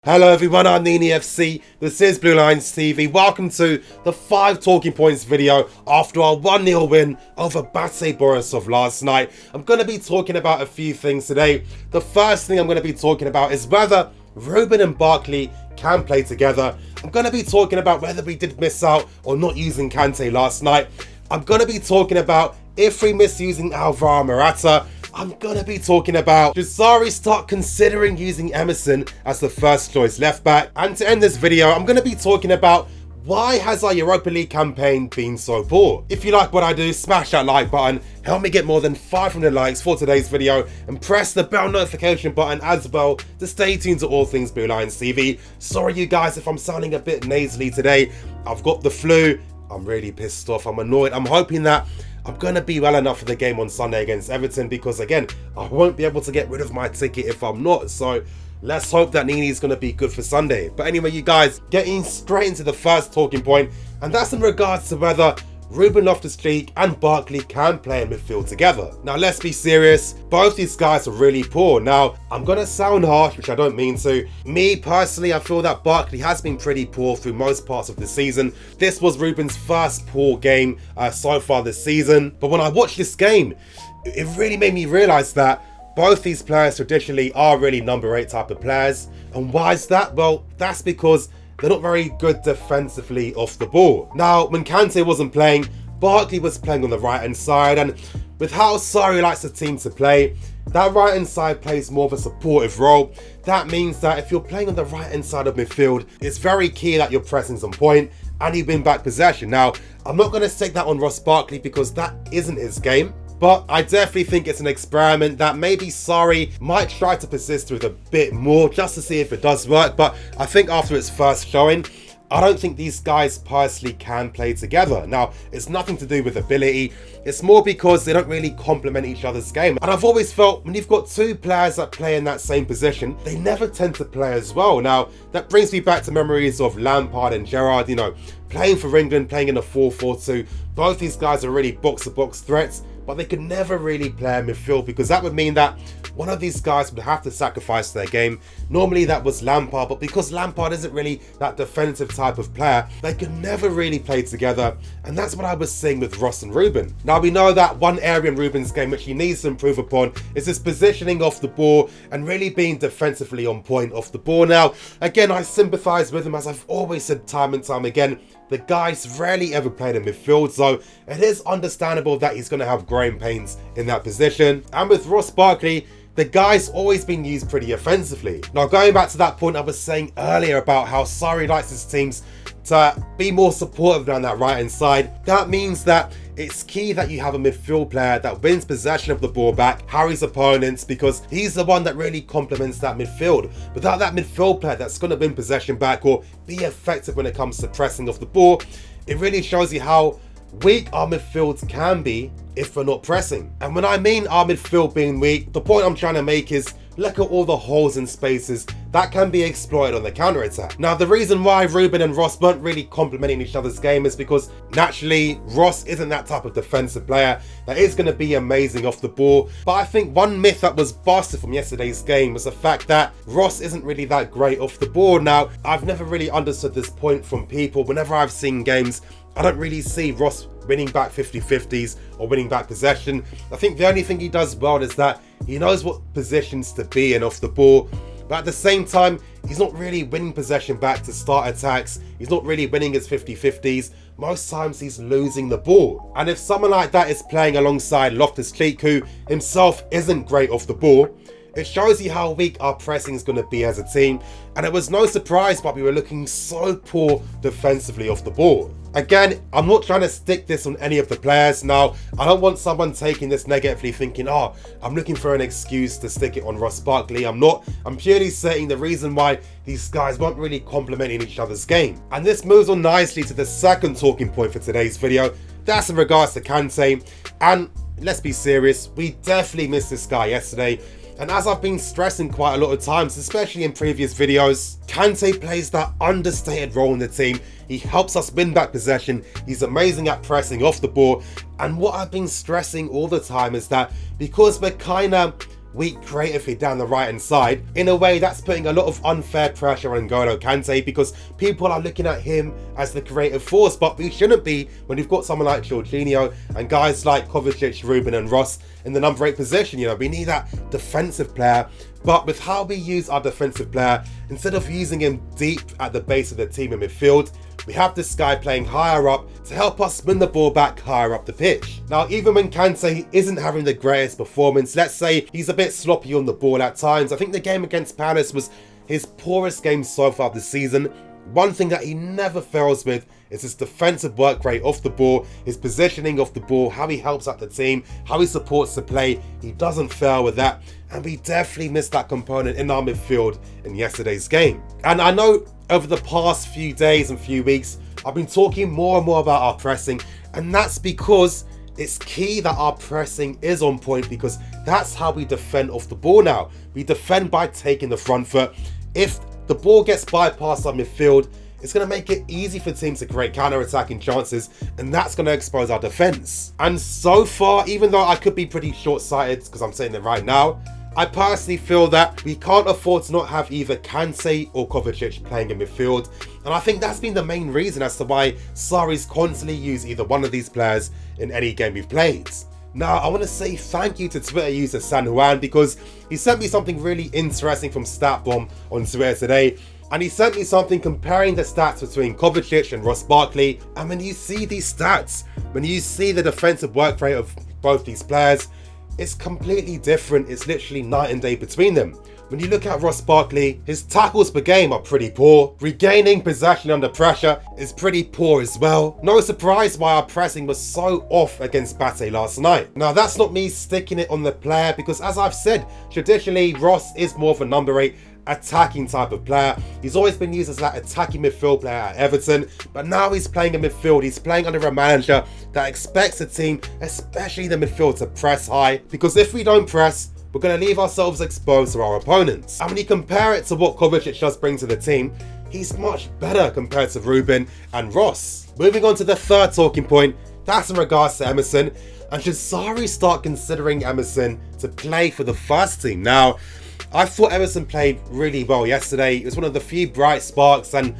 Hello everyone, I'm Nini FC, this is Blue Lions TV. Welcome to the 5 talking points video after our 1-0 win over Bate Borisov last night. I'm going to be talking about a few things today. The first thing I'm going to be talking about is whether Ruben and Barkley can play together. I'm going to be talking about whether we did miss out on not using Kante last night. I'm going to be talking about if we miss using Alvaro Morata. I'm going to be talking about should Sarri start considering using Emerson as the first choice left back. And to end this video, I'm going to be talking about why has our Europa League campaign been so poor. If you like what I do, smash that like button, help me get more than 500 likes for today's video, and press the bell notification button as well to stay tuned to all things Blue Lions TV. Sorry you guys if I'm sounding a bit nasally today. I've got the flu. I'm really pissed off. I'm annoyed. I'm hoping that I'm going to be well enough for the game on Sunday against Everton, because again, I won't be able to get rid of my ticket if I'm not. So let's hope that Nini's going to be good for Sunday. But anyway, you guys, getting straight into the first talking point, and that's in regards to whether Ruben, Loftus and Barkley can play in midfield together. Now let's be serious, both these guys are really poor. Now I'm gonna sound harsh, which I don't mean to. Me personally, I feel that Barkley has been pretty poor through most parts of the season. This was Ruben's first poor game so far this season. But when I watched this game, it really made me realise that both these players traditionally are really number 8 type of players. And why is that? Well, that's because they're not very good defensively off the ball. Now, when Kante wasn't playing, Barkley was playing on the right-hand side, and with how Sarri likes the team to play, that right-hand side plays more of a supportive role. That means that if you're playing on the right-hand side of midfield, it's very key that your pressing's on point and you win back possession. Now, I'm not going to stick that on Ross Barkley because that isn't his game. But I definitely think it's an experiment that maybe Sarri might try to persist with a bit more just to see if it does work. But I think after its first showing, I don't think these guys personally can play together. Now, it's nothing to do with ability. It's more because they don't really complement each other's game. And I've always felt when you've got 2 players that play in that same position, they never tend to play as well. Now, that brings me back to memories of Lampard and Giroud, you know, playing for England, playing in a 4-4-2. Both these guys are really box-to-box threats, but they could never really play in midfield because that would mean that one of these guys would have to sacrifice their game. Normally that was Lampard, but because Lampard isn't really that defensive type of player, they could never really play together. And that's what I was seeing with Ross and Ruben. Now we know that one area in Ruben's game which he needs to improve upon is his positioning off the ball and really being defensively on point off the ball. Now, again, I sympathise with him, as I've always said time and time again. The guy's rarely ever played in midfield, so it is understandable that he's going to have growing pains in that position. And with Ross Barkley, the guy's always been used pretty offensively. Now, going back to that point I was saying earlier about how Sarri likes his teams to be more supportive down that right-hand side, that means that it's key that you have a midfield player that wins possession of the ball back, harries opponents, because he's the one that really complements that midfield. Without that midfield player that's going to win possession back or be effective when it comes to pressing off the ball, it really shows you how weak our midfield can be if we're not pressing. And when I mean our midfield being weak, the point I'm trying to make is look at all the holes and spaces that can be exploited on the counter-attack. Now, the reason why Ruben and Ross weren't really complementing each other's game is because naturally Ross isn't that type of defensive player that is going to be amazing off the ball. But I think one myth that was busted from yesterday's game was the fact that Ross isn't really that great off the ball. Now, I've never really understood this point from people. Whenever I've seen games, I don't really see Ross winning back 50-50s or winning back possession. I think the only thing he does well is that he knows what positions to be in off the ball, but at the same time, he's not really winning possession back to start attacks. He's not really winning his 50-50s. Most times he's losing the ball. And if someone like that is playing alongside Loftus, who himself isn't great off the ball, it shows you how weak our pressing is going to be as a team. And it was no surprise but we were looking so poor defensively off the ball. Again, I'm not trying to stick this on any of the players. Now, I don't want someone taking this negatively thinking, oh, I'm looking for an excuse to stick it on Ross Barkley. I'm not. I'm purely saying the reason why these guys weren't really complementing each other's game. And this moves on nicely to the second talking point for today's video. That's in regards to Kante. And let's be serious, we definitely missed this guy yesterday. And as I've been stressing quite a lot of times, especially in previous videos, Kante plays that understated role in the team. He helps us win back possession. He's amazing at pressing off the ball. And what I've been stressing all the time is that because we're kind of weak creatively down the right hand side. In a way, that's putting a lot of unfair pressure on N'Golo Kante because people are looking at him as the creative force, but we shouldn't be when you've got someone like Jorginho and guys like Kovacic, Ruben and Ross in the number 8 position. You know, we need that defensive player. But with how we use our defensive player, instead of using him deep at the base of the team in midfield, we have this guy playing higher up to help us win the ball back higher up the pitch. Now, even when Kante isn't having the greatest performance, let's say he's a bit sloppy on the ball at times, I think the game against Palace was his poorest game so far this season. One thing that he never fails with is his defensive work rate off the ball, his positioning off the ball, how he helps out the team, how he supports the play. He doesn't fail with that. And we definitely missed that component in our midfield in yesterday's game. And I know over the past few days and few weeks, I've been talking more and more about our pressing. And that's because it's key that our pressing is on point, because that's how we defend off the ball now. We defend by taking the front foot. If the ball gets bypassed on midfield, it's going to make it easy for teams to create counter-attacking chances, and that's going to expose our defence. And so far, even though I could be pretty short-sighted because I'm saying it right now, I personally feel that we can't afford to not have either Kante or Kovacic playing in midfield. And I think that's been the main reason as to why Sarri's constantly used either one of these players in any game we've played. Now, I want to say thank you to Twitter user San Juan, because he sent me something really interesting from StatBomb on Twitter today. And he sent me something comparing the stats between Kovacic and Ross Barkley. And when you see these stats, when you see the defensive work rate of both these players, it's completely different. It's literally night and day between them. When you look at Ross Barkley, his tackles per game are pretty poor. Regaining possession under pressure is pretty poor as well. No surprise why our pressing was so off against Bate last night. Now, that's not me sticking it on the player, because as I've said, traditionally Ross is more of a number 8 attacking type of player. He's always been used as that attacking midfield player at Everton, but now he's playing in midfield. He's playing under a manager that expects the team, especially the midfield, to press high, because if we don't press, we're going to leave ourselves exposed to our opponents. And when you compare it to what Kovacic does bring to the team, he's much better compared to Ruben and Ross. Moving on to the third talking point, that's in regards to Emerson. And should Sarri start considering Emerson to play for the first team? Now, I thought Emerson played really well yesterday. It was one of the few bright sparks, and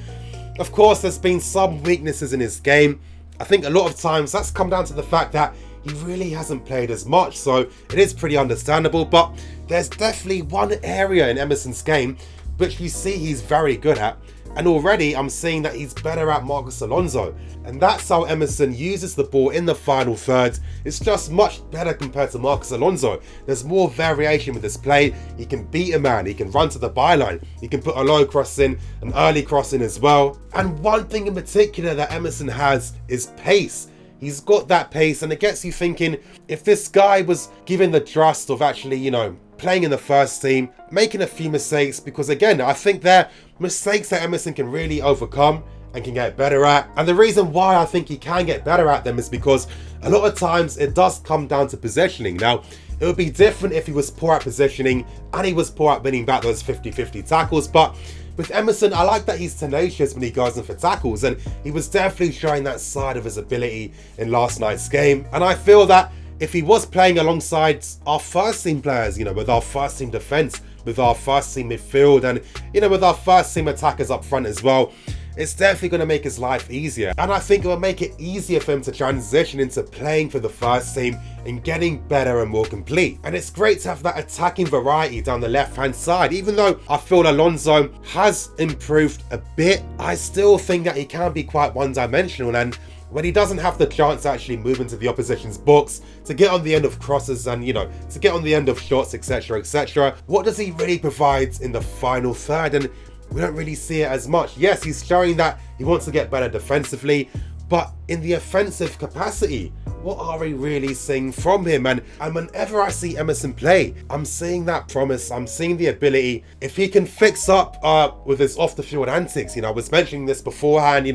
of course there's been some weaknesses in his game. I think a lot of times that's come down to the fact that he really hasn't played as much, so it is pretty understandable. But there's definitely one area in Emerson's game which we see he's very good at, and already I'm seeing that he's better at Marcos Alonso, and that's how Emerson uses the ball in the final third. It's just much better compared to Marcos Alonso. There's more variation with his play. He can beat a man, he can run to the byline, he can put a low cross in, an early cross in as well. And one thing in particular that Emerson has is pace. He's got that pace, and it gets you thinking, if this guy was given the trust of actually, playing in the first team, making a few mistakes, because again, I think they're mistakes that Emerson can really overcome and can get better at. And the reason why I think he can get better at them is because a lot of times it does come down to positioning. Now, it would be different if he was poor at positioning and he was poor at winning back those 50-50 tackles, but with Emerson, I like that he's tenacious when he goes in for tackles, and he was definitely showing that side of his ability in last night's game. And I feel that if he was playing alongside our first team players, with our first team defence, with our first team midfield, and with our first team attackers up front as well, it's definitely going to make his life easier. And I think it will make it easier for him to transition into playing for the first team and getting better and more complete. And it's great to have that attacking variety down the left-hand side. Even though I feel Alonso has improved a bit, I still think that he can be quite one-dimensional, and when he doesn't have the chance to actually move into the opposition's box, to get on the end of crosses and, to get on the end of shots, etc., etc., what does he really provide in the final third? And we don't really see it as much. Yes, he's showing that he wants to get better defensively, but in the offensive capacity, what are we really seeing from him? And whenever I see Emerson play, I'm seeing that promise, I'm seeing the ability. If he can fix up with his off-the-field antics, I was mentioning this beforehand,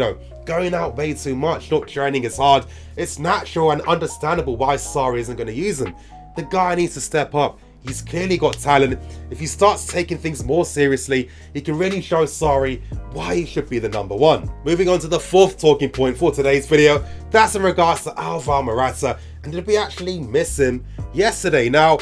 going out way too much, not training as hard, it's natural and understandable why Sarri isn't going to use him. The guy needs to step up. He's clearly got talent. If he starts taking things more seriously, he can really show Sarri why he should be the number 1. Moving on to the fourth talking point for today's video, that's in regards to Alvaro Morata, and did we actually miss him yesterday? Now,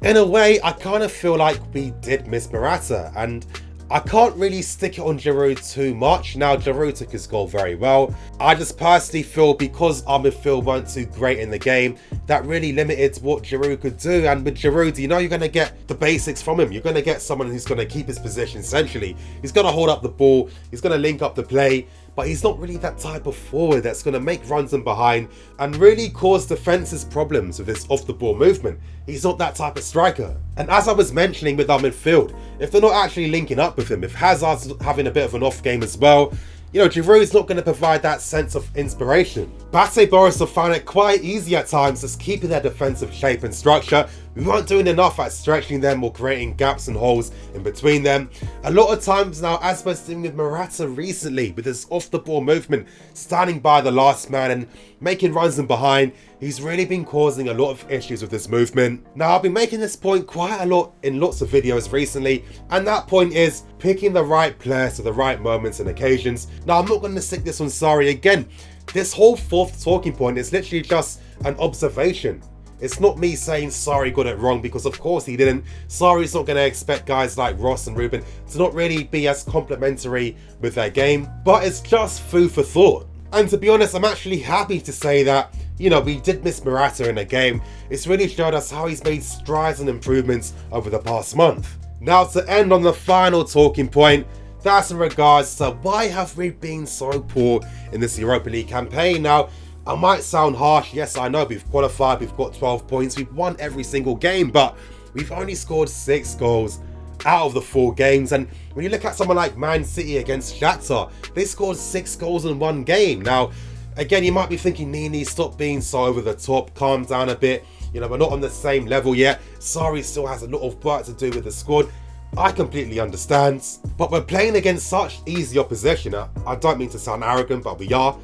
In a way, I kind of feel like we did miss Morata, and I can't really stick it on Giroud too much. Now, Giroud took his goal very well. I just personally feel because our midfield weren't too great in the game, that really limited what Giroud could do. And with Giroud, you know you're going to get the basics from him. You're going to get someone who's going to keep his position, essentially. He's going to hold up the ball. He's going to link up the play. But he's not really that type of forward that's going to make runs in behind and really cause defences problems with his off-the-ball movement. He's not that type of striker. And as I was mentioning with our midfield, if they're not actually linking up with him, if Hazard's having a bit of an off game as well, you know, Giroud's not going to provide that sense of inspiration. Bate Borisov found it quite easy at times just keeping their defensive shape and structure. We weren't doing enough at stretching them or creating gaps and holes in between them. A lot of times now, as we're seeing with Morata recently, with his off-the-ball movement, standing by the last man and making runs in behind, he's really been causing a lot of issues with his movement. Now, I've been making this point quite a lot in lots of videos recently, and that point is picking the right players for the right moments and occasions. Now, I'm not going to stick this on Sarri again. This whole fourth talking point is literally just an observation. It's not me saying Sarri got it wrong, because of course he didn't. Sarri's not going to expect guys like Ross and Ruben to not really be as complimentary with their game, but it's just food for thought. And to be honest, I'm actually happy to say that, you know, we did miss Morata in the game. It's really showed us how he's made strides and improvements over the past month. Now, to end on the final talking point, that's in regards to why have we been so poor in this Europa League campaign. Now, I might sound harsh, yes I know, we've qualified, we've got 12 points, we've won every single game, but we've only scored 6 goals out of the 4 games. And when you look at someone like Man City against Shakhtar, they scored 6 goals in 1 game. Now, again, you might be thinking, Nini, stop being so over the top, calm down a bit. You know, we're not on the same level yet. Sarri still has a lot of work to do with the squad. I completely understand, but we're playing against such easy opposition. I don't mean to sound arrogant, but we are.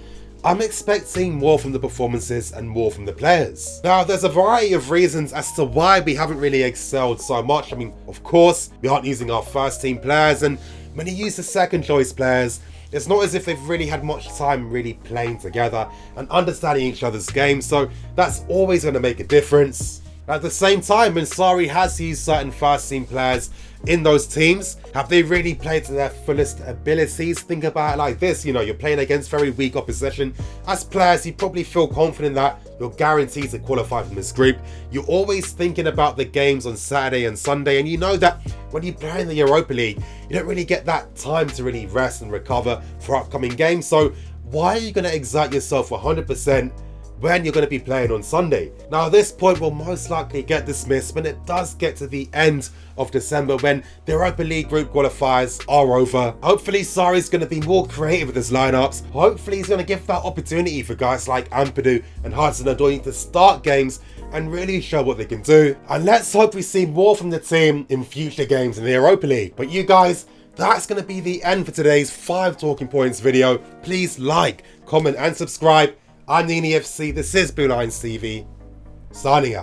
I'm expecting more from the performances and more from the players. Now, there's a variety of reasons as to why we haven't really excelled so much. I mean, of course, we aren't using our first team players, and when you use the second choice players, it's not as if they've really had much time really playing together and understanding each other's games, so that's always going to make a difference. At the same time, when Sarri has used certain first team players in those teams, have they really played to their fullest abilities? Think about it like this, you know, you're playing against very weak opposition. As players, you probably feel confident that you're guaranteed to qualify from this group. You're always thinking about the games on Saturday and Sunday, and you know that when you play in the Europa League, you don't really get that time to really rest and recover for upcoming games. So why are you going to exert yourself 100% when you're going to be playing on Sunday? Now, this point will most likely get dismissed when it does get to the end of December, when the Europa League group qualifiers are over. Hopefully Sarri's going to be more creative with his lineups. Hopefully he's going to give that opportunity for guys like Ampadu and Hudson-Odoi to start games and really show what they can do. And let's hope we see more from the team in future games in the Europa League. But you guys, that's going to be the end for today's 5 talking points video. Please like, comment and subscribe. I'm Nini FC, this is Blue Lines TV, signing out.